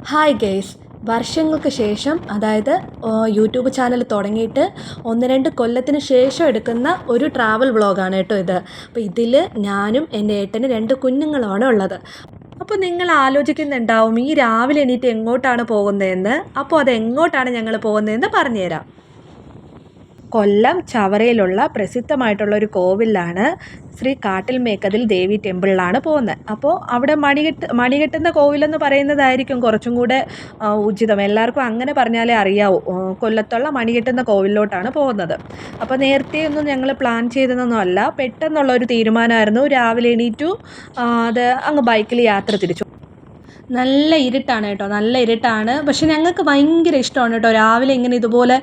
Hi guys, വർഷങ്ങൾക്ക് ശേഷം അതായത് യൂട്യൂബ് ചാനൽ തുടങ്ങിയിട്ട് 1-2 കൊല്ലത്തിന് ശേഷം എടുക്കുന്ന ഒരു ട്രാവൽ വ്ളോഗാണ് കേട്ടോ ഇത്. അപ്പോൾ ഇതിൽ ഞാനും എൻ്റെ ഏട്ടന് 2 കുഞ്ഞുങ്ങളുമാണ് ഉള്ളത്. അപ്പോൾ നിങ്ങൾ ആലോചിക്കുന്നുണ്ടാവും ഈ രാവിലെ എണീറ്റ് എങ്ങോട്ടാണ് പോകുന്നതെന്ന്. അപ്പോൾ അത് എങ്ങോട്ടാണ് ഞങ്ങൾ പോകുന്നതെന്ന് പറഞ്ഞുതരാം. കൊല്ലം ചവറയിലുള്ള പ്രസിദ്ധമായിട്ടുള്ള ഒരു കോവിലാണ് ശ്രീ കാട്ടിൽ മേക്കതിൽ ദേവി ടെമ്പിളിലാണ് പോകുന്നത്. അപ്പോൾ അവിടെ മണികെട്ടുന്ന കോവിലെന്ന് പറയുന്നതായിരിക്കും കുറച്ചും കൂടെ ഉചിതം. എല്ലാവർക്കും അങ്ങനെ പറഞ്ഞാലേ അറിയാവൂ. കൊല്ലത്തുള്ള മണികെട്ടുന്ന കോവിലിലോട്ടാണ് പോകുന്നത്. അപ്പോൾ നേരത്തെ ഒന്നും ഞങ്ങൾ പ്ലാൻ ചെയ്തതൊന്നും അല്ല, പെട്ടെന്നുള്ള ഒരു തീരുമാനമായിരുന്നു. രാവിലെ എണീറ്റു, അത് അങ്ങ് ബൈക്കിൽ യാത്ര തിരിച്ചു. നല്ല ഇരുട്ടാണ് കേട്ടോ, നല്ല ഇരുട്ടാണ്. പക്ഷെ ഞങ്ങൾക്ക് ഭയങ്കര ഇഷ്ടമാണ് കേട്ടോ രാവിലെ ഇങ്ങനെ ഇതുപോലെ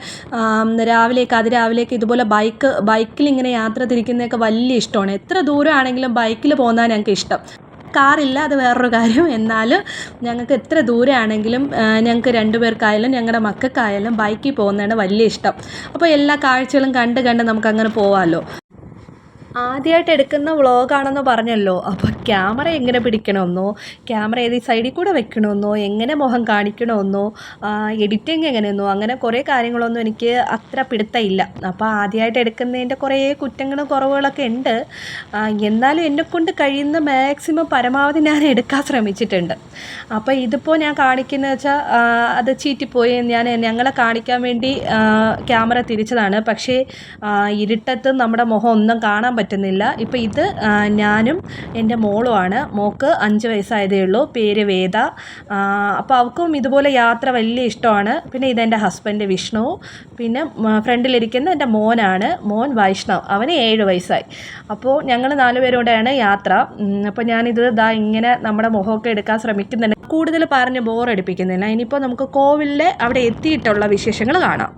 അതിരാവിലെയൊക്കെ ഇതുപോലെ ബൈക്കിൽ ഇങ്ങനെ യാത്ര തിരിക്കുന്നതൊക്കെ വലിയ ഇഷ്ടമാണ്. എത്ര ദൂരമാണെങ്കിലും ബൈക്കിൽ പോകുന്നതാണ് ഞങ്ങൾക്ക് ഇഷ്ടം. കാറില്ല, അത് വേറൊരു കാര്യം. എന്നാലും ഞങ്ങൾക്ക് എത്ര ദൂരമാണെങ്കിലും ഞങ്ങൾക്ക് 2 പേർക്കായാലും ഞങ്ങളുടെ മക്കൾക്കായാലും ബൈക്കിൽ പോകുന്നതാണ് വലിയ ഇഷ്ടം. അപ്പോൾ എല്ലാ കാഴ്ചകളും കണ്ട് നമുക്കങ്ങനെ പോകാമല്ലോ. ആദ്യമായിട്ട് എടുക്കുന്ന വ്ളോഗാണെന്ന് പറഞ്ഞല്ലോ, അപ്പോൾ ക്യാമറ എങ്ങനെ പിടിക്കണമെന്നോ, ക്യാമറ ഏത് സൈഡിൽ കൂടെ വെക്കണമെന്നോ, എങ്ങനെ മുഖം കാണിക്കണമെന്നോ, എഡിറ്റിങ് എങ്ങനെയെന്നോ, അങ്ങനെ കുറേ കാര്യങ്ങളൊന്നും എനിക്ക് അത്ര പിടുത്തമില്ല. അപ്പോൾ ആദ്യമായിട്ട് എടുക്കുന്നതിൻ്റെ കുറേ കുറ്റങ്ങളും കുറവുകളൊക്കെ ഉണ്ട്. എന്നാലും എന്നെക്കൊണ്ട് കഴിയുന്ന മാക്സിമം പരമാവധി ഞാൻ എടുക്കാൻ ശ്രമിച്ചിട്ടുണ്ട്. അപ്പോൾ ഇതിപ്പോൾ ഞാൻ കാണിക്കുന്നത് വെച്ചാൽ അത് ചീറ്റിപ്പോയി. ഞങ്ങളെ കാണിക്കാൻ വേണ്ടി ക്യാമറ തിരിച്ചതാണ്. പക്ഷേ ഇരുട്ടത്ത് നമ്മുടെ മുഖം ഒന്നും കാണാൻ പറ്റുന്നില്ല. ഇപ്പോൾ ഇത് ഞാനും എൻ്റെ മോളുമാണ്. മോൾക്ക് 5 വയസ്സായതേ ഉള്ളൂ. പേര് വേദ. അപ്പോൾ അവൾക്കും ഇതുപോലെ യാത്ര വലിയ ഇഷ്ടമാണ്. പിന്നെ ഇതെൻ്റെ ഹസ്ബൻഡ് വിഷ്ണു. പിന്നെ ഫ്രണ്ടിലിരിക്കുന്ന എൻ്റെ മോനാണ്, മോൻ വൈഷ്ണവ്. അവന് 7 വയസ്സായി. അപ്പോൾ ഞങ്ങൾ 4 പേരോടെയാണ് യാത്ര. അപ്പോൾ ഞാനിത് ഇങ്ങനെ നമ്മുടെ മുഖമൊക്കെ എടുക്കാൻ ശ്രമിക്കുന്നുണ്ട്. കൂടുതൽ പറഞ്ഞ് ബോറടിപ്പിക്കുന്നില്ല. ഇനിയിപ്പോൾ നമുക്ക് കോവിലിൽ അവിടെ എത്തിയിട്ടുള്ള വിശേഷങ്ങൾ കാണാം.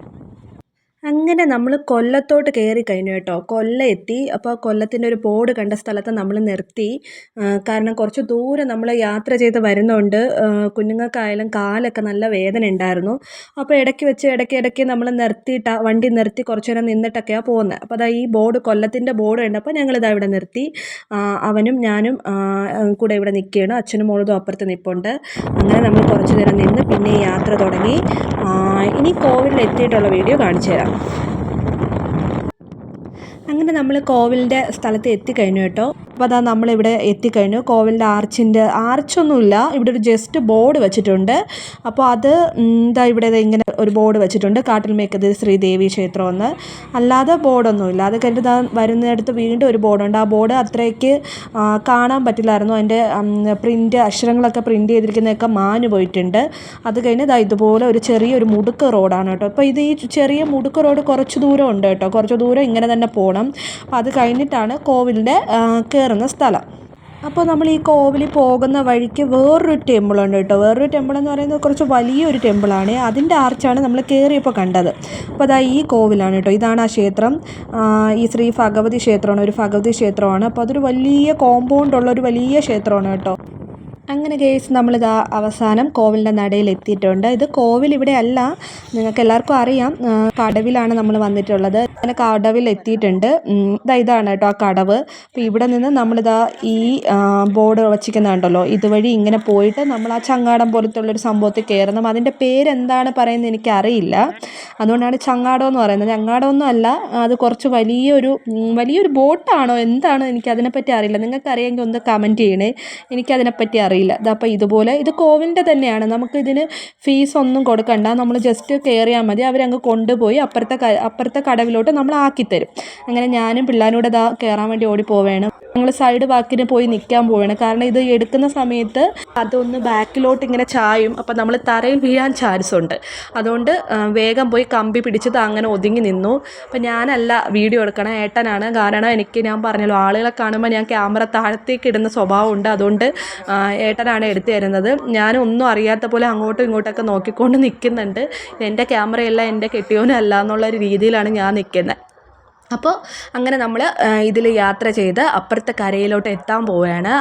അങ്ങനെ നമ്മൾ കൊല്ലത്തോട്ട് കയറി കഴിഞ്ഞു കേട്ടോ. കൊല്ലം എത്തി. അപ്പോൾ കൊല്ലത്തിൻ്റെ ഒരു ബോർഡ് കണ്ട സ്ഥലത്ത് നമ്മൾ നിർത്തി. കാരണം കുറച്ച് ദൂരം നമ്മൾ യാത്ര ചെയ്ത് വരുന്നതുകൊണ്ട് കുഞ്ഞുങ്ങൾക്കായാലും കാലൊക്കെ നല്ല വേദന ഉണ്ടായിരുന്നു. അപ്പോൾ ഇടയ്ക്ക് നമ്മൾ വണ്ടി നിർത്തി കുറച്ച് നേരം നിന്നിട്ടൊക്കെയാണ് പോകുന്നത്. അപ്പോൾ ഈ കൊല്ലത്തിൻ്റെ ബോർഡ് കണ്ടപ്പോൾ ഞങ്ങളിതാ ഇവിടെ നിർത്തി. അവനും ഞാനും കൂടെ ഇവിടെ നിൽക്കുകയാണ്. അച്ഛനും മോളും അപ്പുറത്ത് നിൽപ്പുണ്ട്. അങ്ങനെ നമ്മൾ കുറച്ച് നേരം നിന്ന് പിന്നെ യാത്ര തുടങ്ങി. ഇനി കോവിലിൽ എത്തിയിട്ടുള്ള വീഡിയോ കാണിച്ചു തരാം. അങ്ങനെ നമ്മൾ കോവിലിൻ്റെ സ്ഥലത്ത് എത്തിക്കഴിഞ്ഞു കേട്ടോ. അപ്പോൾ നമ്മളിവിടെ എത്തിക്കഴിഞ്ഞു. കോവിലിൻ്റെ ആർച്ചൊന്നുമില്ല, ഇവിടെ ഒരു ജസ്റ്റ് ബോർഡ് വെച്ചിട്ടുണ്ട്. അപ്പോൾ അത് ഇവിടെ ഇങ്ങനെ ഒരു ബോർഡ് വെച്ചിട്ടുണ്ട്, കാട്ടിൽ മേക്കതിൽ ശ്രീദേവി ക്ഷേത്രമെന്ന്. അല്ലാതെ ബോർഡൊന്നുമില്ല. അത് കഴിഞ്ഞിട്ട് വരുന്നിടത്ത് വീണ്ടും ഒരു ബോർഡുണ്ട്. ആ ബോർഡ് അത്രയ്ക്ക് കാണാൻ പറ്റില്ലായിരുന്നു. അതിൻ്റെ അക്ഷരങ്ങളൊക്കെ പ്രിൻ്റ് ചെയ്തിരിക്കുന്നതൊക്കെ മാഞ്ഞു പോയിട്ടുണ്ട്. അത് കഴിഞ്ഞ് ഇതുപോലെ ഒരു ചെറിയൊരു മുടുക്ക് റോഡാണ് കേട്ടോ. അപ്പോൾ ഈ ചെറിയ മുടുക്ക് റോഡ് കുറച്ച് ദൂരം ഉണ്ട് കേട്ടോ. കുറച്ച് ദൂരം ഇങ്ങനെ തന്നെ പോകണം. അത് കഴിഞ്ഞിട്ടാണ് കോവിലിൻ്റെ കയറുന്ന സ്ഥലം. അപ്പോൾ നമ്മൾ ഈ കോവിലിൽ പോകുന്ന വഴിക്ക് വേറൊരു ടെമ്പിളുണ്ട് കേട്ടോ. വേറൊരു ടെമ്പിൾ എന്ന് പറയുന്നത് കുറച്ച് വലിയൊരു ടെമ്പിളാണ്. അതിൻ്റെ ആർച്ചാണ് നമ്മൾ കയറിയപ്പോൾ കണ്ടത്. അപ്പോൾ ഈ കോവിലാണ് കേട്ടോ. ഇതാണ് ആ ക്ഷേത്രം. ഈ ശ്രീ ഭഗവതി ക്ഷേത്രമാണ്, ഒരു ഭഗവതി ക്ഷേത്രമാണ്. അപ്പോൾ അതൊരു വലിയ കോമ്പൗണ്ടുള്ള ഒരു വലിയ ക്ഷേത്രമാണ് കേട്ടോ. അങ്ങനെ കേസ് നമ്മളിതാ അവസാനം കോവിലിൻ്റെ നടയിൽ എത്തിയിട്ടുണ്ട്. ഇത് കോവിൽ ഇവിടെ അല്ല, നിങ്ങൾക്ക് എല്ലാവർക്കും അറിയാം. കടവിലാണ് നമ്മൾ വന്നിട്ടുള്ളത്. അങ്ങനെ കടവിൽ എത്തിയിട്ടുണ്ട്. ഇതാണ് കേട്ടോ ആ കടവ്. അപ്പോൾ ഇവിടെ നിന്ന് നമ്മളിതാ ഈ ബോർഡ് വച്ചിരിക്കുന്നുണ്ടല്ലോ, ഇതുവഴി ഇങ്ങനെ പോയിട്ട് നമ്മൾ ആ ചങ്ങാടം പോലത്തെ ഉള്ളൊരു സംഭവത്തിൽ കയറണം. അതിൻ്റെ പേരെന്താണ് പറയുന്നത് എനിക്കറിയില്ല, അതുകൊണ്ടാണ് ചങ്ങാടം എന്ന് പറയുന്നത്. ചങ്ങാടമൊന്നും അല്ല, അത് കുറച്ച് വലിയൊരു ബോട്ടാണോ എന്താണോ എനിക്കതിനെപ്പറ്റി അറിയില്ല. നിങ്ങൾക്ക് അറിയാമെങ്കിൽ ഒന്ന് കമൻറ്റ് ചെയ്യണേ. എനിക്കതിനെപ്പറ്റി അറിയില്ല. അപ്പോൾ ഇതുപോലെ ഇത് കോവിലിൻ്റെ തന്നെയാണ്. നമുക്കിതിന് ഫീസ് ഒന്നും കൊടുക്കണ്ട. നമ്മൾ ജസ്റ്റ് കയറിയാൽ മതി. അവരങ്ങ് കൊണ്ടുപോയി അപ്പുറത്തെ കടവിലോട്ട് നമ്മൾ ആക്കിത്തരും. അങ്ങനെ ഞാനും പിള്ളേരോട് കയറാൻ വേണ്ടി ഓടിപ്പോവുകയാണ്. ഞങ്ങൾ സൈഡ് ബാക്കിന് പോയി നിൽക്കാൻ പോവുകയാണ്. കാരണം ഇത് എടുക്കുന്ന സമയത്ത് അതൊന്ന് ബാക്കിലോട്ട് ഇങ്ങനെ ചായും. അപ്പോൾ നമ്മൾ തറയിൽ വീഴാൻ ചാൻസ് ഉണ്ട്. അതുകൊണ്ട് വേഗം പോയി കമ്പി പിടിച്ചത് അങ്ങനെ ഒതുങ്ങി നിന്നു. അപ്പോൾ ഞാനല്ല വീഡിയോ എടുക്കണം, ഏട്ടനാണ്. കാരണം ഞാൻ പറഞ്ഞല്ലോ, ആളുകളെ കാണുമ്പോൾ ഞാൻ ക്യാമറ താഴത്തേക്ക് ഇടുന്ന സ്വഭാവമുണ്ട്. അതുകൊണ്ട് ഏട്ടനാണ് എടുത്തു തരുന്നത്. ഞാനൊന്നും അറിയാത്ത പോലെ അങ്ങോട്ടും ഇങ്ങോട്ടൊക്കെ നോക്കിക്കൊണ്ട് നിൽക്കുന്നുണ്ട്. എൻ്റെ ക്യാമറയല്ല, എൻ്റെ കെട്ടിയോനല്ല എന്നുള്ളൊരു രീതിയിലാണ് ഞാൻ നിൽക്കുന്നത്. അപ്പോൾ അങ്ങനെ നമ്മൾ ഇതിൽ യാത്ര ചെയ്ത് അപ്പുറത്തെ കരയിലോട്ട് എത്താൻ പോവുകയാണ്.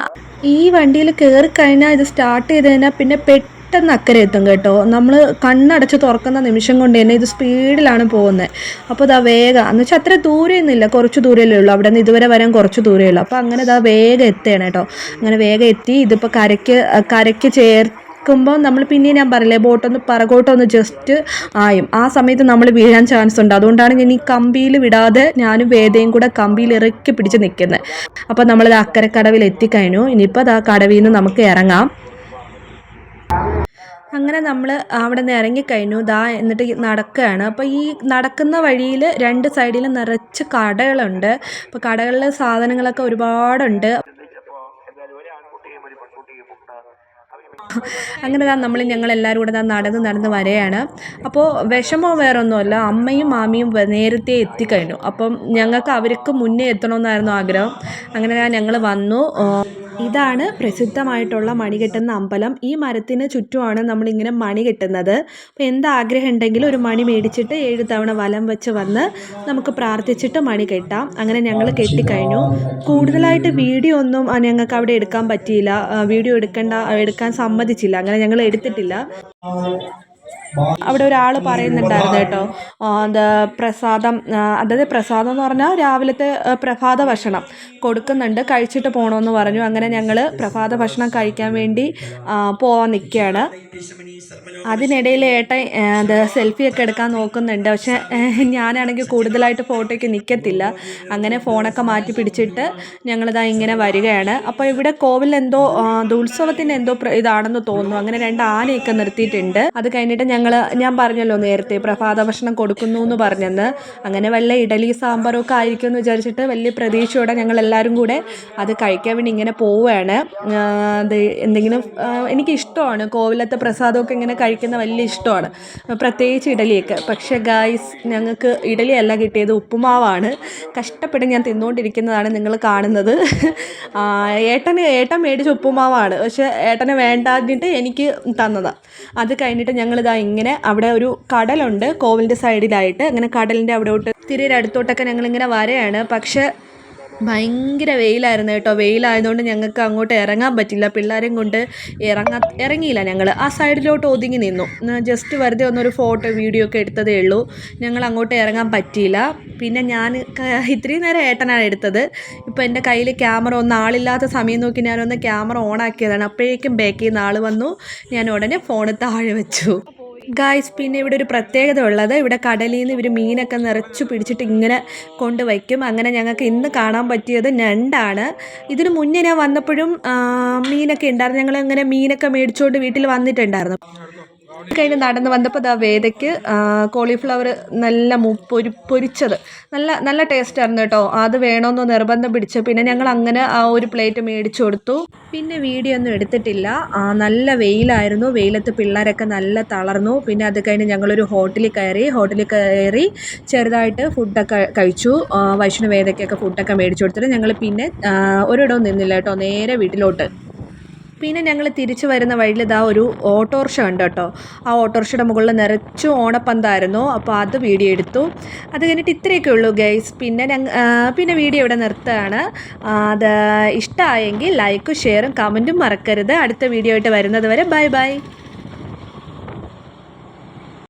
ഈ വണ്ടിയിൽ കയറിക്കഴിഞ്ഞാൽ ഇത് സ്റ്റാർട്ട് ചെയ്ത് കഴിഞ്ഞാൽ പിന്നെ പെട്ടെന്ന് അക്കരെ എത്തും കേട്ടോ. നമ്മൾ കണ്ണടച്ച് തുറക്കുന്ന നിമിഷം കൊണ്ട് തന്നെ ഇത് സ്പീഡിലാണ് പോകുന്നത്. അപ്പോൾ വേഗം എന്ന് വെച്ചാൽ അത്ര ദൂരമൊന്നുമില്ല, കുറച്ച് ദൂരമല്ലേ ഉള്ളൂ. അവിടെ നിന്ന് ഇതുവരെ വരാൻ കുറച്ച് ദൂരമേ ഉള്ളൂ. അപ്പോൾ അങ്ങനെ വേഗം എത്തുകയാണ് കേട്ടോ. അങ്ങനെ വേഗം എത്തി. ഇതിപ്പോൾ കരയ്ക്ക് നിൽക്കുമ്പോൾ നമ്മൾ പിന്നെ ഞാൻ പറയില്ലേ ബോട്ടൊന്ന് പിറകോട്ടൊന്ന് ജസ്റ്റ് ആയും ആ സമയത്ത് നമ്മൾ വീഴാൻ ചാൻസ് ഉണ്ട്. അതുകൊണ്ടാണ് ഞാൻ ഈ കമ്പിയിൽ വിടാതെ ഞാനും വേദയും കൂടെ കമ്പിയിൽ ഇറക്കി പിടിച്ച് നിൽക്കുന്നത്. അപ്പോൾ നമ്മളിത് അക്കരക്കടവിൽ എത്തിക്കഴിഞ്ഞു. ഇനിയിപ്പോൾ അത് ആ കടവിൽ നിന്ന് നമുക്ക് ഇറങ്ങാം. അങ്ങനെ നമ്മൾ അവിടെ നിന്ന് ഇറങ്ങിക്കഴിഞ്ഞു. എന്നിട്ട് നടക്കുകയാണ്. അപ്പോൾ ഈ നടക്കുന്ന വഴിയിൽ 2 സൈഡിലും നിറച്ച് കടകളുണ്ട്. അപ്പോൾ കടകളിൽ സാധനങ്ങളൊക്കെ ഒരുപാടുണ്ട്. അങ്ങനെ ഞങ്ങളെല്ലാവരും കൂടെ നടന്ന് വരികയാണ്. അപ്പോൾ വിഷമോ വേറൊന്നുമല്ല, അമ്മയും മാമിയും നേരത്തെ എത്തിക്കഴിഞ്ഞു. അപ്പം ഞങ്ങൾക്ക് അവർക്ക് മുന്നേ എത്തണമെന്നായിരുന്നു ആഗ്രഹം. അങ്ങനെ ഞങ്ങൾ വന്നു. ഇതാണ് പ്രസിദ്ധമായിട്ടുള്ള മണി കെട്ടുന്ന അമ്പലം. ഈ മരത്തിന് ചുറ്റുമാണ് നമ്മളിങ്ങനെ മണി കെട്ടുന്നത്. അപ്പോൾ എന്താഗ്രഹം ഉണ്ടെങ്കിലും ഒരു മണി മേടിച്ചിട്ട് 7 തവണ വലം വെച്ച് വന്ന് നമുക്ക് പ്രാർത്ഥിച്ചിട്ട് മണി കെട്ടാം. അങ്ങനെ ഞങ്ങൾ കെട്ടിക്കഴിഞ്ഞു. കൂടുതലായിട്ട് വീഡിയോ ഒന്നും ഞങ്ങൾക്ക് അവിടെ എടുക്കാൻ പറ്റിയില്ല. വീഡിയോ എടുക്കാൻ സമ്മതിച്ചില്ല. അങ്ങനെ ഞങ്ങൾ എടുത്തിട്ടില്ല. അവിടെ ഒരാൾ പറയുന്നുണ്ടായിരുന്നു കേട്ടോ, പ്രസാദം, അതായത് പ്രസാദം എന്ന് പറഞ്ഞാൽ രാവിലത്തെ പ്രഭാത ഭക്ഷണം കൊടുക്കുന്നുണ്ട്, കഴിച്ചിട്ട് പോകണമെന്ന് പറഞ്ഞു. അങ്ങനെ ഞങ്ങൾ പ്രഭാത ഭക്ഷണം കഴിക്കാൻ വേണ്ടി പോവാൻ നിൽക്കുകയാണ്. അതിനിടയിൽ ഏട്ടൻ സെൽഫിയൊക്കെ എടുക്കാൻ നോക്കുന്നുണ്ട്. പക്ഷേ ഞാനാണെങ്കിൽ കൂടുതലായിട്ട് ഫോട്ടോയ്ക്ക് നിൽക്കത്തില്ല. അങ്ങനെ ഫോണൊക്കെ മാറ്റി പിടിച്ചിട്ട് ഞങ്ങളിതാ ഇങ്ങനെ വരികയാണ്. അപ്പോൾ ഇവിടെ കോവിൽ എന്തോ ഉത്സവത്തിൻ്റെ എന്തോ ഇതാണെന്ന് തോന്നുന്നു. അങ്ങനെ 2 ആനയൊക്കെ നിർത്തിയിട്ടുണ്ട്. അത് കഴിഞ്ഞിട്ട് ഞാൻ പറഞ്ഞല്ലോ നേരത്തെ പ്രഭാത ഭക്ഷണം കൊടുക്കുന്നു എന്ന് പറഞ്ഞെന്ന്. അങ്ങനെ വല്ല ഇഡലി സാമ്പാറും ഒക്കെ ആയിരിക്കും എന്ന് വിചാരിച്ചിട്ട് വലിയ പ്രതീക്ഷയോടെ ഞങ്ങളെല്ലാവരും കൂടെ അത് കഴിക്കാൻ വേണ്ടി ഇങ്ങനെ പോവുകയാണ്. അത് എന്തെങ്കിലും എനിക്കിഷ്ടമാണ് കോവിലത്തെ പ്രസാദമൊക്കെ ഇങ്ങനെ കഴിക്കുന്ന വലിയ ഇഷ്ടമാണ്, പ്രത്യേകിച്ച് ഇഡലിയൊക്കെ. പക്ഷേ ഗായ്സ്, ഞങ്ങൾക്ക് ഇഡലിയല്ല കിട്ടിയത്, ഉപ്പുമാവാണ്. കഷ്ടപ്പെട്ട് ഞാൻ തിന്നുകൊണ്ടിരിക്കുന്നതാണ് നിങ്ങൾ കാണുന്നത്. ഏട്ടൻ മേടിച്ച ഉപ്പുമാവാണ്, പക്ഷേ ഏട്ടന് വേണ്ടാഞ്ഞിട്ട് എനിക്ക് തന്നതാണ്. അത് കഴിഞ്ഞിട്ട് ഞങ്ങളിതാ ഇങ്ങനെ അവിടെ ഒരു കടലുണ്ട് കോവിലിൻ്റെ സൈഡിലായിട്ട്. അങ്ങനെ കടലിൻ്റെ അവിടോട്ട് തിരിയുടെ അടുത്തോട്ടൊക്കെ ഞങ്ങളിങ്ങനെ വരെയാണ്. പക്ഷേ ഭയങ്കര വെയിലായിരുന്നു കേട്ടോ. വെയിലായതുകൊണ്ട് ഞങ്ങൾക്ക് അങ്ങോട്ട് ഇറങ്ങാൻ പറ്റില്ല. പിള്ളേരെയും കൊണ്ട് ഇറങ്ങിയില്ല. ഞങ്ങൾ ആ സൈഡിലോട്ട് ഒതുങ്ങി നിന്നു. ജസ്റ്റ് വെറുതെ ഒന്നൊരു ഫോട്ടോ വീഡിയോ ഒക്കെ എടുത്തതേ ഉള്ളൂ. ഞങ്ങൾ അങ്ങോട്ട് ഇറങ്ങാൻ പറ്റിയില്ല. പിന്നെ ഞാൻ ഇത്രയും നേരം ഏട്ടനാണ് എടുത്തത്. ഇപ്പോൾ എൻ്റെ കയ്യിൽ ക്യാമറ ആളില്ലാത്ത സമയം നോക്കി ഞാനൊന്ന് ക്യാമറ ഓൺ ആക്കിയതാണ്. അപ്പോഴേക്കും ബാക്കിൽ നിന്ന് ആൾ വന്നു. ഞാൻ ഉടനെ ഫോൺ താഴെ വെച്ചു. ഗായ്സ്, പിന്നെ ഇവിടെ ഒരു പ്രത്യേകത ഉള്ളത്, ഇവിടെ കടലിൽ നിന്ന് ഇവർ മീനൊക്കെ നിറച്ച് പിടിച്ചിട്ട് ഇങ്ങനെ കൊണ്ടുവയ്ക്കും. അങ്ങനെ ഞങ്ങൾക്ക് ഇന്ന് കാണാൻ പറ്റിയത് ഞണ്ടാണ്. ഇതിന് മുന്നേ ഞാൻ വന്നപ്പോഴും മീനൊക്കെ ഉണ്ടായിരുന്നു. ഞങ്ങൾ അങ്ങനെ മീനൊക്കെ മേടിച്ചുകൊണ്ട് വീട്ടിൽ വന്നിട്ടുണ്ടായിരുന്നു. കഴിഞ്ഞ് നടന്ന് വന്നപ്പോൾ വേദയ്ക്ക് കോളിഫ്ലവർ നല്ല പൊരിച്ചത് നല്ല ടേസ്റ്റായിരുന്നു കേട്ടോ. അത് വേണമെന്ന് നിർബന്ധം പിടിച്ചു. പിന്നെ ഞങ്ങൾ അങ്ങനെ ആ ഒരു പ്ലേറ്റ് മേടിച്ചു കൊടുത്തു. പിന്നെ വീഡിയോ ഒന്നും എടുത്തിട്ടില്ല. നല്ല വെയിലായിരുന്നു. വെയിലത്ത് പിള്ളേരൊക്കെ നല്ല തളർന്നു. പിന്നെ അത് കഴിഞ്ഞ് ഞങ്ങളൊരു ഹോട്ടലിൽ കയറി ചെറുതായിട്ട് ഫുഡൊക്കെ കഴിച്ചു. വൈഷ്ണവേദയ്ക്കൊക്കെ ഫുഡൊക്കെ മേടിച്ചു കൊടുത്തിട്ട് ഞങ്ങൾ പിന്നെ ഒരിടവും നിന്നില്ല കേട്ടോ, നേരെ വീട്ടിലോട്ട്. പിന്നെ ഞങ്ങൾ തിരിച്ചു വരുന്ന വഴിയിൽ ഒരു ഓട്ടോറിക്ഷ ഉണ്ട് കേട്ടോ. ആ ഓട്ടോറിക്ഷയുടെ മുകളിൽ നിറച്ചും ഓണപ്പന്തായിരുന്നു. അപ്പോൾ അത് വീഡിയോ എടുത്തു. അത് കഴിഞ്ഞിട്ട് ഇത്രയൊക്കെ ഉള്ളൂ ഗൈസ്. പിന്നെ വീഡിയോ ഇവിടെ നിർത്തുകയാണ്. അത് ഇഷ്ടമായെങ്കിൽ ലൈക്കും ഷെയറും കമൻറ്റും മറക്കരുത്. അടുത്ത വീഡിയോ ആയിട്ട് വരുന്നത് വരെ ബൈ.